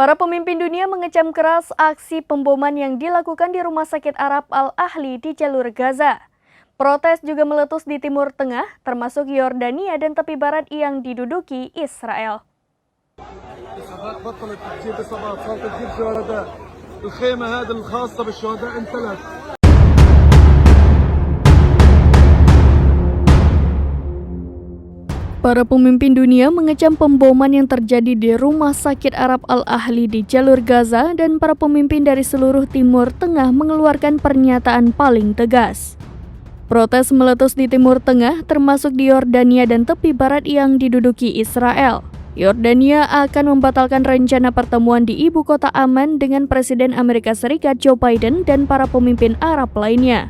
Para pemimpin dunia mengecam keras aksi pemboman yang dilakukan di Rumah Sakit Arab Al-Ahli di jalur Gaza. Protes juga meletus di Timur Tengah, termasuk Yordania dan tepi barat yang diduduki Israel. Para pemimpin dunia mengecam pemboman yang terjadi di Rumah Sakit Arab Al-Ahli di jalur Gaza dan para pemimpin dari seluruh Timur Tengah mengeluarkan pernyataan paling tegas. Protes meletus di Timur Tengah, termasuk di Yordania dan tepi barat yang diduduki Israel. Yordania akan membatalkan rencana pertemuan di ibu kota Amman dengan Presiden Amerika Serikat Joe Biden dan para pemimpin Arab lainnya.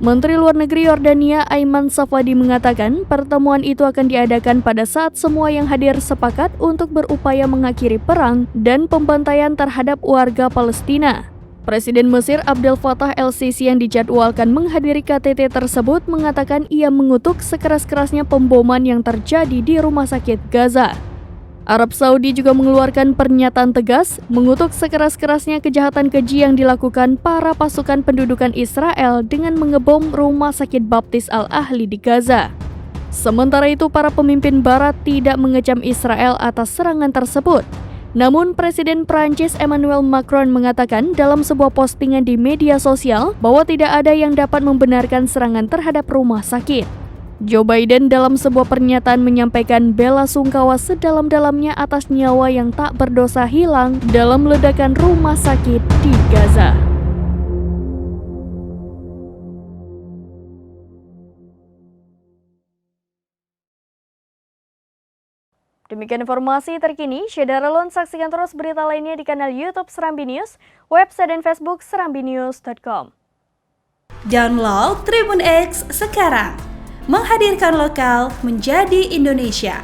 Menteri Luar Negeri Yordania Ayman Safadi mengatakan pertemuan itu akan diadakan pada saat semua yang hadir sepakat untuk berupaya mengakhiri perang dan pembantaian terhadap warga Palestina. Presiden Mesir Abdel Fattah El-Sisi yang dijadwalkan menghadiri KTT tersebut mengatakan ia mengutuk sekeras-kerasnya pemboman yang terjadi di Rumah Sakit Gaza. Arab Saudi juga mengeluarkan pernyataan tegas mengutuk sekeras-kerasnya kejahatan keji yang dilakukan para pasukan pendudukan Israel dengan mengebom Rumah Sakit Baptis Al-Ahli di Gaza. Sementara itu, para pemimpin Barat tidak mengecam Israel atas serangan tersebut. Namun, Presiden Prancis Emmanuel Macron mengatakan dalam sebuah postingan di media sosial bahwa tidak ada yang dapat membenarkan serangan terhadap rumah sakit. Joe Biden dalam sebuah pernyataan menyampaikan bela sungkawa sedalam-dalamnya atas nyawa yang tak berdosa hilang dalam ledakan rumah sakit di Gaza. Demikian informasi terkini, Syederalun saksikan terus berita lainnya di kanal YouTube Serambi News, website dan Facebook serambinews.com. Download Tribun X sekarang. Menghadirkan lokal menjadi Indonesia.